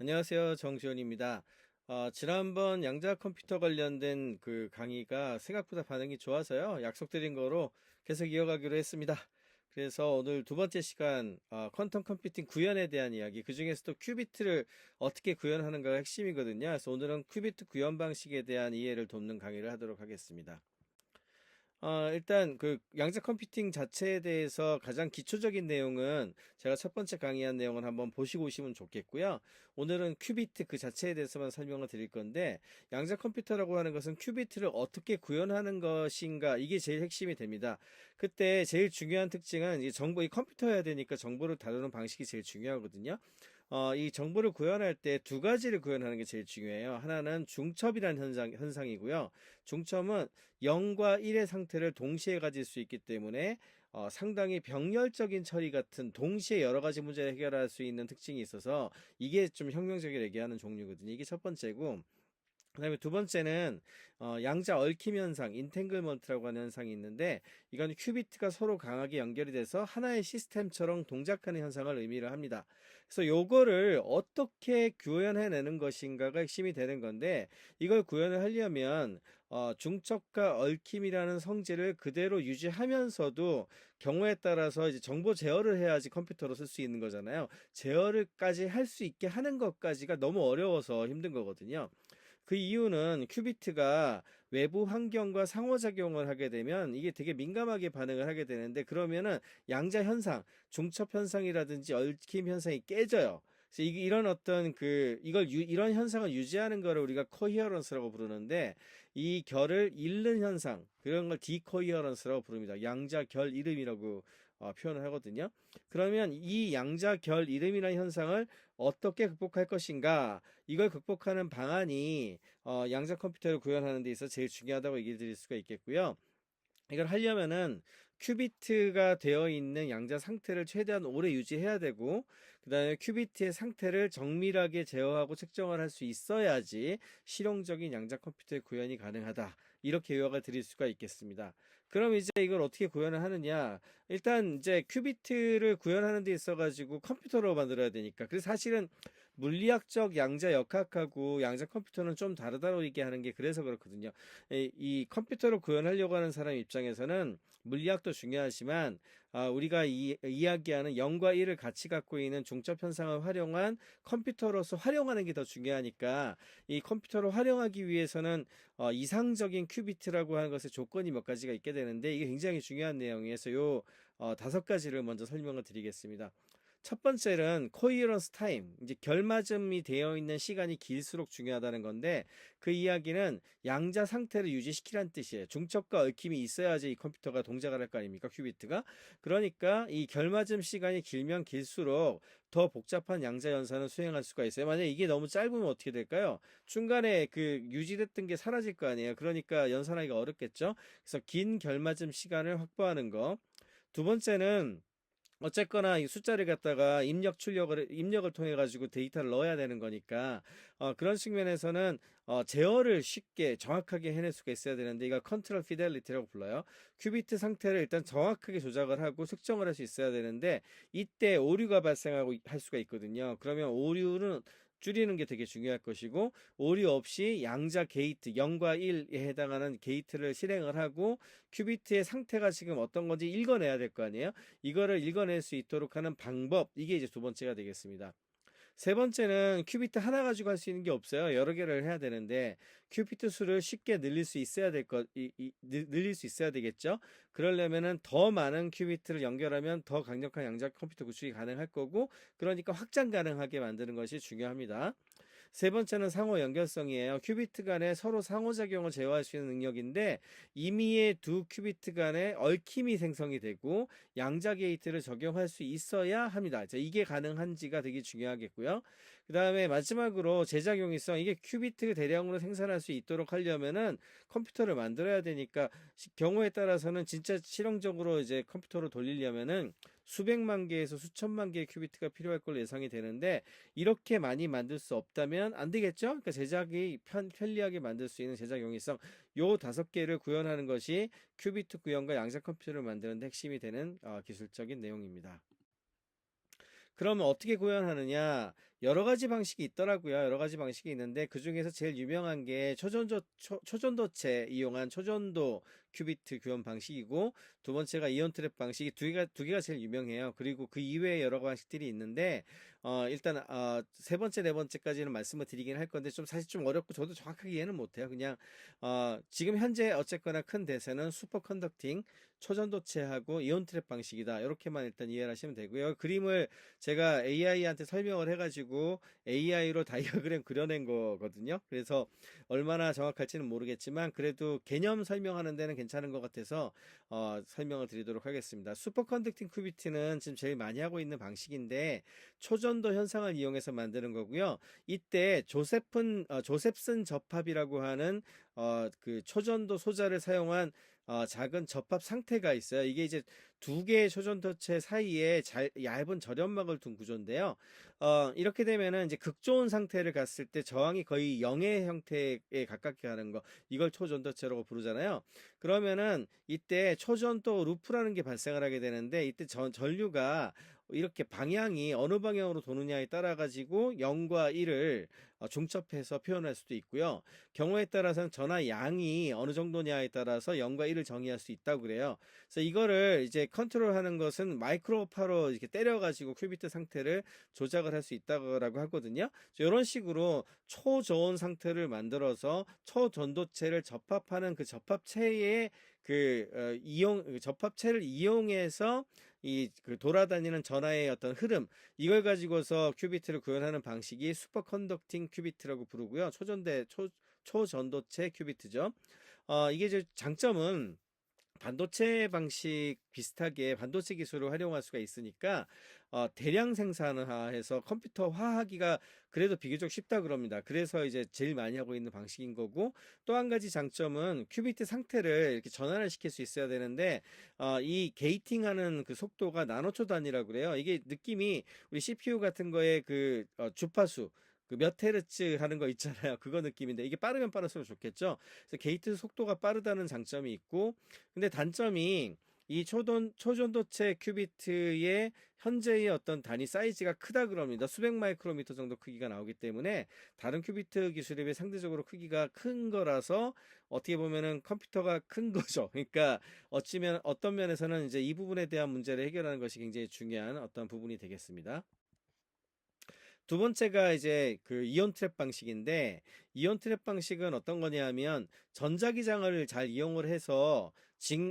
안녕하세요. 정지원입니다. 지난번 양자 컴퓨터 관련된 그 강의가 생각보다 반응이 좋아서요. 약속드린 거로 계속 이어가기로 했습니다. 그래서 오늘 두 번째 시간, 퀀텀 컴퓨팅 구현에 대한 이야기, 그 중에서도 큐비트를 어떻게 구현하는가가 핵심이거든요. 그래서 오늘은 큐비트 구현 방식에 대한 이해를 돕는 강의를 하도록 하겠습니다. 일단 그 양자 컴퓨팅 자체에 대해서 가장 기초적인 내용은 제가 첫 번째 강의한 내용을 한번 보시고 오시면 좋겠고요. 오늘은 큐비트 그 자체에 대해서만 설명을 드릴 건데, 양자 컴퓨터라고 하는 것은 큐비트를 어떻게 구현하는 것인가, 이게 제일 핵심이 됩니다. 그때 제일 중요한 특징은 이 이 컴퓨터여야 되니까 정보를 다루는 방식이 제일 중요하거든요. 이 정보를 구현할 때 두 가지를 구현하는 게 제일 중요해요. 하나는 중첩이라는 현상이고요. 중첩은 0과 1의 상태를 동시에 가질 수 있기 때문에 상당히 병렬적인 처리 같은 동시에 여러 가지 문제를 해결할 수 있는 특징이 있어서 이게 좀 혁명적이라고 얘기하는 종류거든요. 이게 첫 번째고, 그다음에 두 번째는 양자 얽힘 현상, 인탱글먼트라고 하는 현상이 있는데, 이건 큐비트가 서로 강하게 연결이 돼서 하나의 시스템처럼 동작하는 현상을 의미를 합니다. 그래서 요거를 어떻게 구현해내는 것인가가 핵심이 되는 건데, 이걸 구현을 하려면 중첩과 얽힘이라는 성질을 그대로 유지하면서도 경우에 따라서 이제 정보 제어를 해야지 컴퓨터로 쓸 수 있는 거잖아요. 제어를까지 할 수 있게 하는 것까지가 너무 어려워서 힘든 거거든요. 그 이유는 큐비트가 외부 환경과 상호작용을 하게 되면 이게 되게 민감하게 반응을 하게 되는데, 그러면은 양자 현상, 중첩 현상이라든지 얽힘 현상이 깨져요. 그래서 이런 어떤 이런 현상을 유지하는 거를 우리가 코히어런스라고 부르는데, 이 결을 잃는 현상, 그런 걸 디코히어런스라고 부릅니다. 양자 결 이름이라고 표현을 하거든요. 그러면 이 양자 결 이름이라는 현상을 어떻게 극복할 것인가, 이걸 극복하는 방안이 양자 컴퓨터를 구현하는 데 있어서 제일 중요하다고 얘기 드릴 수가 있겠고요. 이걸 하려면은 큐비트가 되어 있는 양자 상태를 최대한 오래 유지해야 되고, 그 다음에 큐비트의 상태를 정밀하게 제어하고 측정을 할 수 있어야지 실용적인 양자 컴퓨터의 구현이 가능하다, 이렇게 요약을 드릴 수가 있겠습니다. 그럼 이제 이걸 어떻게 구현을 하느냐, 일단 이제 큐비트를 구현하는 데 있어 가지고 컴퓨터로 만들어야 되니까, 그래서 사실은 물리학적 양자 역학하고 양자 컴퓨터는 좀 다르다고 얘기하는 게 그래서 그렇거든요. 이 컴퓨터로 구현하려고 하는 사람 입장에서는 물리학도 중요하지만, 우리가 이야기하는 0과 1을 같이 갖고 있는 중첩 현상을 활용한 컴퓨터로서 활용하는 게 더 중요하니까, 이 컴퓨터를 활용하기 위해서는 이상적인 큐비트라고 하는 것의 조건이 몇 가지가 있게 되는데, 이게 굉장히 중요한 내용이어서 요 다섯 가지를 먼저 설명을 드리겠습니다. 첫 번째는 코이런스 타임, 이제 결맞음이 되어 있는 시간이 길수록 중요하다는 건데, 그 이야기는 양자 상태를 유지시키라는 뜻이에요. 중첩과 얽힘이 있어야지 이 컴퓨터가 동작을 할 거 아닙니까, 큐비트가. 그러니까 이 결맞음 시간이 길면 길수록 더 복잡한 양자 연산을 수행할 수가 있어요. 만약에 이게 너무 짧으면 어떻게 될까요? 중간에 그 유지됐던 게 사라질 거 아니에요. 그러니까 연산하기가 어렵겠죠. 그래서 긴 결맞음 시간을 확보하는 거. 두 번째는 어쨌거나 이 숫자를 갖다가 입력을 통해 가지고 데이터를 넣어야 되는 거니까, 그런 측면에서는 제어를 쉽게 정확하게 해낼 수가 있어야 되는데, 이걸 컨트롤 피델리티라고 불러요. 큐비트 상태를 일단 정확하게 조작을 하고 측정을 할 수 있어야 되는데, 이때 오류가 발생하고 할 수가 있거든요. 그러면 오류는 줄이는 게 되게 중요할 것이고, 오류 없이 양자 게이트 0과 1에 해당하는 게이트를 실행을 하고, 큐비트의 상태가 지금 어떤 건지 읽어내야 될 거 아니에요. 이거를 읽어낼 수 있도록 하는 방법, 이게 이제 두 번째가 되겠습니다. 세 번째는 큐비트 하나 가지고 할 수 있는 게 없어요. 여러 개를 해야 되는데, 큐비트 수를 쉽게 늘릴 수 있어야 늘릴 수 있어야 되겠죠. 그러려면은 더 많은 큐비트를 연결하면 더 강력한 양자 컴퓨터 구축이 가능할 거고, 그러니까 확장 가능하게 만드는 것이 중요합니다. 세 번째는 상호 연결성이에요. 큐비트 간에 서로 상호작용을 제어할 수 있는 능력인데, 임의의 두 큐비트 간에 얽힘이 생성이 되고 양자 게이트를 적용할 수 있어야 합니다. 자, 이게 가능한지가 되게 중요하겠고요. 그 다음에 마지막으로 제작용이성, 이게 큐비트 대량으로 생산할 수 있도록 하려면은 컴퓨터를 만들어야 되니까, 경우에 따라서는 진짜 실용적으로 이제 컴퓨터로 돌리려면은 수백만 개에서 수천만 개의 큐비트가 필요할 걸로 예상이 되는데, 이렇게 많이 만들 수 없다면 안 되겠죠? 그러니까 제작이 편리하게 만들 수 있는 제작 용이성, 요 다섯 개를 구현하는 것이 큐비트 구현과 양자 컴퓨터를 만드는 데 핵심이 되는 기술적인 내용입니다. 그러면 어떻게 구현하느냐? 여러 가지 방식이 있더라고요. 여러 가지 방식이 있는데 그 중에서 제일 유명한 게 초전도체 이용한 초전도 큐비트 구현 방식이고, 두 번째가 이온 트랩 방식이 두 개가 제일 유명해요. 그리고 그 이외에 여러 방식들이 있는데 일단 세 번째, 네 번째까지는 말씀을 드리긴 할 건데 좀 사실 좀 어렵고 저도 정확하게 이해는 못해요. 그냥 지금 현재 어쨌거나 큰 대세는 슈퍼컨덕팅 초전도체하고 이온 트랩 방식이다. 이렇게만 일단 이해를 하시면 되고요. 그림을 제가 AI한테 설명을 해가지고 AI로 다이어그램 그려낸 거거든요. 그래서 얼마나 정확할지는 모르겠지만 그래도 개념 설명하는 데는 괜찮은 것 같아서 설명을 드리도록 하겠습니다. 슈퍼컨덕팅 큐비트는 지금 제일 많이 하고 있는 방식인데 초전도 현상을 이용해서 만드는 거고요. 이때 조셉슨 접합이라고 하는 그 초전도 소자를 사용한 작은 접합 상태가 있어요. 이게 이제 두 개의 초전도체 사이에 얇은 절연막을 둔 구조인데요. 이렇게 되면은 이제 극초온 상태를 갔을 때 저항이 거의 0의 형태에 가깝게 하는 거, 이걸 초전도체라고 부르잖아요. 그러면은 이때 초전도 루프라는 게 발생을 하게 되는데, 이때 전류가 이렇게 방향이 어느 방향으로 도느냐에 따라 가지고 0과 1을 중첩해서 표현할 수도 있고요. 경우에 따라서는 전하 양이 어느 정도냐에 따라서 0과 1을 정의할 수 있다고 그래요. 그래서 이거를 이제 컨트롤하는 것은 마이크로파로 이렇게 때려가지고 큐비트 상태를 조작을 할 수 있다고 하거든요. 이런 식으로 초저온 상태를 만들어서 초전도체를 접합하는 그 접합체의 접합체를 이용해서 그 돌아다니는 전하의 어떤 흐름, 이걸 가지고서 큐비트를 구현하는 방식이 슈퍼컨덕팅 큐비트라고 부르고요. 초전도체 큐비트죠. 이게 이제 장점은 반도체 방식 비슷하게 반도체 기술을 활용할 수가 있으니까 대량 생산화해서 컴퓨터화하기가 그래도 비교적 쉽다 그럽니다. 그래서 이제 제일 많이 하고 있는 방식인 거고, 또 한 가지 장점은 큐비트 상태를 이렇게 전환을 시킬 수 있어야 되는데 이 게이팅하는 그 속도가 나노초 단위라고 그래요. 이게 느낌이 우리 CPU 같은 거에 그 주파수 그 몇 헤르츠 하는 거 있잖아요. 그거 느낌인데 이게 빠르면 빠를수록 좋겠죠. 그래서 게이트 속도가 빠르다는 장점이 있고, 근데 단점이 이 초전도체 큐비트의 현재의 어떤 단위 사이즈가 크다 그럽니다. 수백 마이크로미터 정도 크기가 나오기 때문에 다른 큐비트 기술에 비해 상대적으로 크기가 큰 거라서 어떻게 보면은 컴퓨터가 큰 거죠. 그러니까 어찌면 어떤 면에서는 이제 이 부분에 대한 문제를 해결하는 것이 굉장히 중요한 어떤 부분이 되겠습니다. 두 번째가 이제 그 이온 트랩 방식인데, 이온 트랩 방식은 어떤 거냐면 전자기장을 잘 이용을 해서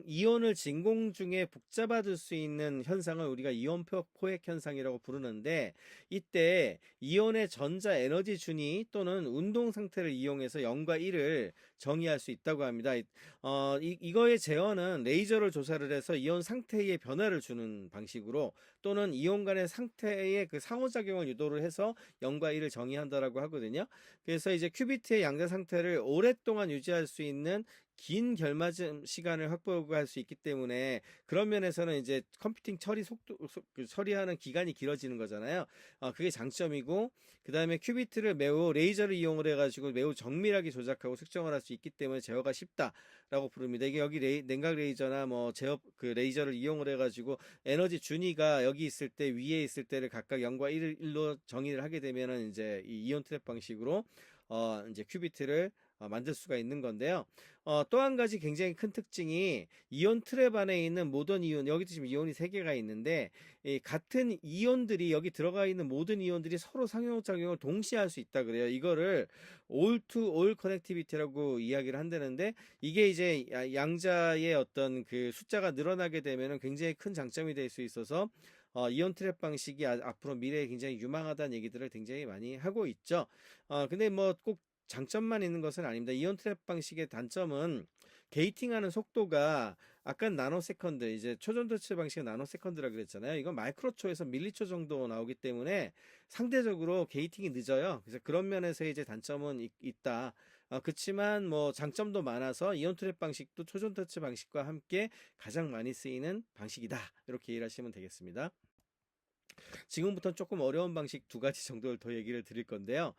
이온을 진공 중에 복잡아둘 수 있는 현상을 우리가 이온 포획 현상이라고 부르는데, 이때 이온의 전자 에너지 준위 또는 운동 상태를 이용해서 0과 1을 정의할 수 있다고 합니다. 이거의 제어는 레이저를 조사를 해서 이온 상태의 변화를 주는 방식으로, 또는 이온 간의 상태의 그 상호작용을 유도를 해서 0과 1을 정의한다라고 하거든요. 그래서 이제 큐비트의 양자 상태를 오랫동안 유지할 수 있는 긴 결맞음 시간을 확보할 수 있기 때문에 그런 면에서는 이제 컴퓨팅 처리하는 기간이 길어지는 거잖아요. 그게 장점이고, 그 다음에 큐비트를 매우 레이저를 이용을 해가지고 매우 정밀하게 조작하고 측정을 할 수 있기 때문에 제어가 쉽다라고 부릅니다. 이게 여기 냉각 레이저나 뭐 제어 그 레이저를 이용을 해가지고 에너지 준위가 여기 있을 때 위에 있을 때를 각각 0과 1로 정의를 하게 되면은 이제 이 이온 트랩 방식으로 이제 큐비트를 만들 수가 있는 건데요. 또 한 가지 굉장히 큰 특징이 이온 트랩 안에 있는 모든 이온, 여기도 지금 이온이 3개가 있는데 이 같은 이온들이 여기 들어가 있는 모든 이온들이 서로 상호작용을 동시에 할 수 있다 그래요. 이거를 all to all 커넥티비티라고 이야기를 한다는데, 이게 이제 양자의 어떤 그 숫자가 늘어나게 되면은 굉장히 큰 장점이 될 수 있어서 이온 트랩 방식이 앞으로 미래에 굉장히 유망하다는 얘기들을 굉장히 많이 하고 있죠. 근데 뭐 꼭 장점만 있는 것은 아닙니다. 이온 트랩 방식의 단점은 게이팅하는 속도가 아까 나노세컨드, 이제 초전도체 방식의 나노세컨드라 그랬잖아요. 이건 마이크로초에서 밀리초 정도 나오기 때문에 상대적으로 게이팅이 늦어요. 그래서 그런 면에서 이제 단점은 있다. 그렇지만 뭐 장점도 많아서 이온 트랩 방식도 초전도체 방식과 함께 가장 많이 쓰이는 방식이다. 이렇게 이해하시면 되겠습니다. 지금부터 조금 어려운 방식 두 가지 정도를 더 얘기를 드릴 건데요.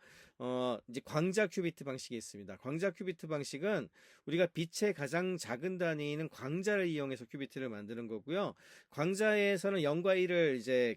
이제 광자 큐비트 방식이 있습니다. 광자 큐비트 방식은 우리가 빛의 가장 작은 단위는 광자를 이용해서 큐비트를 만드는 거고요. 광자에서는 0과 1을 이제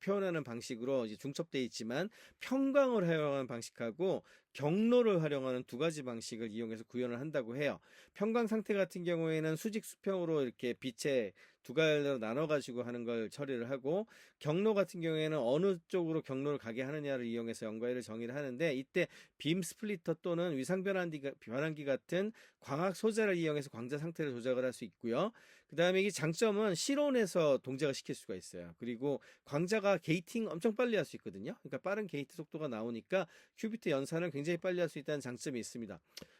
표현하는 방식으로 이제 중첩되어 있지만, 평광을 활용하는 방식하고 경로를 활용하는 두 가지 방식을 이용해서 구현을 한다고 해요. 평광 상태 같은 경우에는 수직 수평으로 이렇게 빛의 두 갈래로 나눠 가지고 하는 걸 처리를 하고, 경로 같은 경우에는 어느 쪽으로 경로를 가게 하느냐를 이용해서 0과 1을 정의를 하는데, 이때 빔 스플리터 또는 위상 변환기 같은 광학 소재를 이용해서 광자 상태를 조작을 할 수 있고요. 그 다음에 이 장점은 실온에서 동작을 시킬 수가 있어요. 그리고 광자가 게이팅 엄청 빨리 할 수 있거든요. 그러니까 빠른 게이트 속도가 나오니까 큐비트 연산을 굉장히 빨리 할 수 있다는 장점이 있습니다.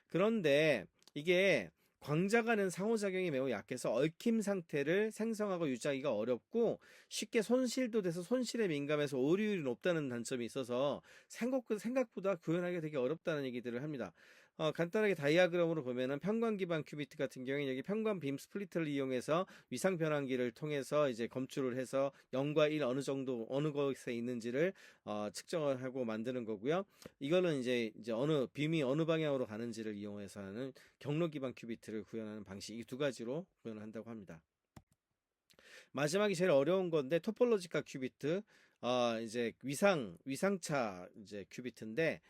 그런데 이게 광자가 는 상호작용이 매우 약해서 얽힘 상태를 생성하고 유지하기가 어렵고, 쉽게 손실도 돼서 손실에 민감해서 오류율이 높다는 단점이 있어서 생각보다 구현하기가 되게 어렵다는 얘기들을 합니다. 간단하게 다이아그램으로 보면은 평광 기반 큐비트 같은 경우에 여기 평광 빔 스플리터를 이용해서 위상 변환기를 통해서 이제 검출을 해서 0과 1 어느 정도 어느 곳에 있는지를 측정을 하고 만드는 거고요. 이거는 이제 어느 빔이 어느 방향으로 가는지를 이용해서 하는 경로 기반 큐비트를 구현하는 방식, 이 두 가지로 구현을 한다고 합니다. 마지막이 제일 어려운 건데 토폴로지컬 큐비트, 이제 위상차 이제 큐비트인데,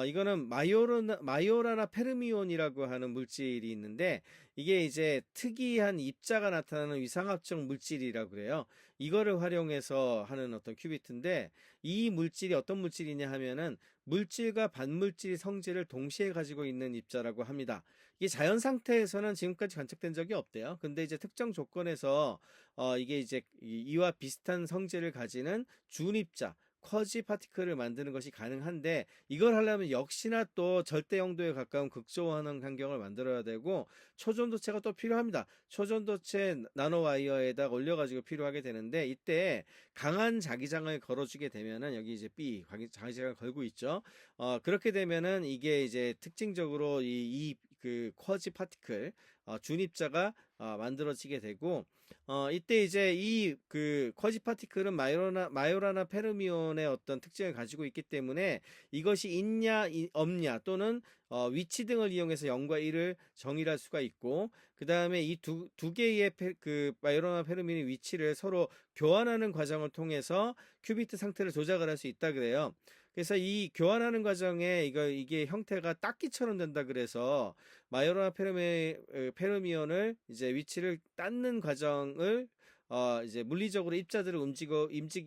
이거는 마이오라나 페르미온이라고 하는 물질이 있는데, 이게 이제 특이한 입자가 나타나는 위상합적 물질이라고 그래요. 이거를 활용해서 하는 어떤 큐비트인데, 이 물질이 어떤 물질이냐 하면은 물질과 반물질 성질을 동시에 가지고 있는 입자라고 합니다. 이게 자연 상태에서는 지금까지 관측된 적이 없대요. 근데 이제 특정 조건에서 이게 이제 이와 비슷한 성질을 가지는 준입자 쿼지 파티클을 만드는 것이 가능한데, 이걸 하려면 역시나 또 절대 영도에 가까운 극저원형 환경을 만들어야 되고, 초전도체가 또 필요합니다. 초전도체 나노와이어에다 올려가지고 필요하게 되는데, 이때 강한 자기장을 걸어주게 되면은, 여기 이제 B 자기장을 걸고 있죠. 그렇게 되면은 이게 이제 특징적으로 그 쿼지 파티클 준입자가 만들어지게 되고, 이때 이제 이 쿼지 파티클은 마요라나 페르미온의 어떤 특징을 가지고 있기 때문에, 이것이 있냐 없냐 또는 위치 등을 이용해서 0과 1을 정의할 수가 있고, 그 다음에 이 두 개의 마요라나 페르미온의 위치를 서로 교환하는 과정을 통해서 큐비트 상태를 조작을 할 수 있다 그래요. 그래서 이 교환하는 과정에 이게 형태가 딱지처럼 된다 그래서 마요라나 페르미온을 이제 위치를 닦는 과정을 이제 물리적으로 입자들을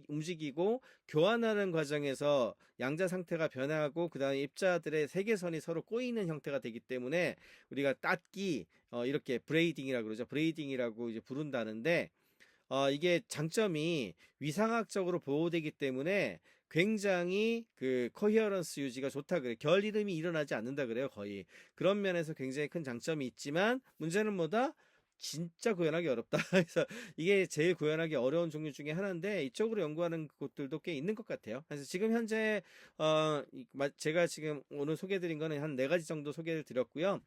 움직이고 교환하는 과정에서 양자 상태가 변하고, 그 다음에 입자들의 세계선이 서로 꼬이는 형태가 되기 때문에 우리가 닦기, 이렇게 브레이딩이라고 그러죠. 브레이딩이라고 이제 부른다는데, 이게 장점이 위상학적으로 보호되기 때문에 굉장히 코히어런스 유지가 좋다 그래. 결 이름이 일어나지 않는다 그래요, 거의. 그런 면에서 굉장히 큰 장점이 있지만, 문제는 뭐다? 진짜 구현하기 어렵다. 그래서 이게 제일 구현하기 어려운 종류 중에 하나인데, 이쪽으로 연구하는 곳들도 꽤 있는 것 같아요. 그래서 지금 현재 제가 지금 오늘 소개해드린 거는 한 4가지 정도 소개를 드렸고요.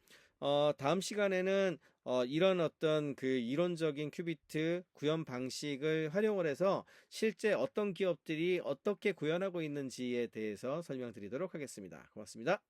다음 시간에는 이런 어떤 이론적인 큐비트 구현 방식을 활용을 해서 실제 어떤 기업들이 어떻게 구현하고 있는지에 대해서 설명드리도록 하겠습니다. 고맙습니다.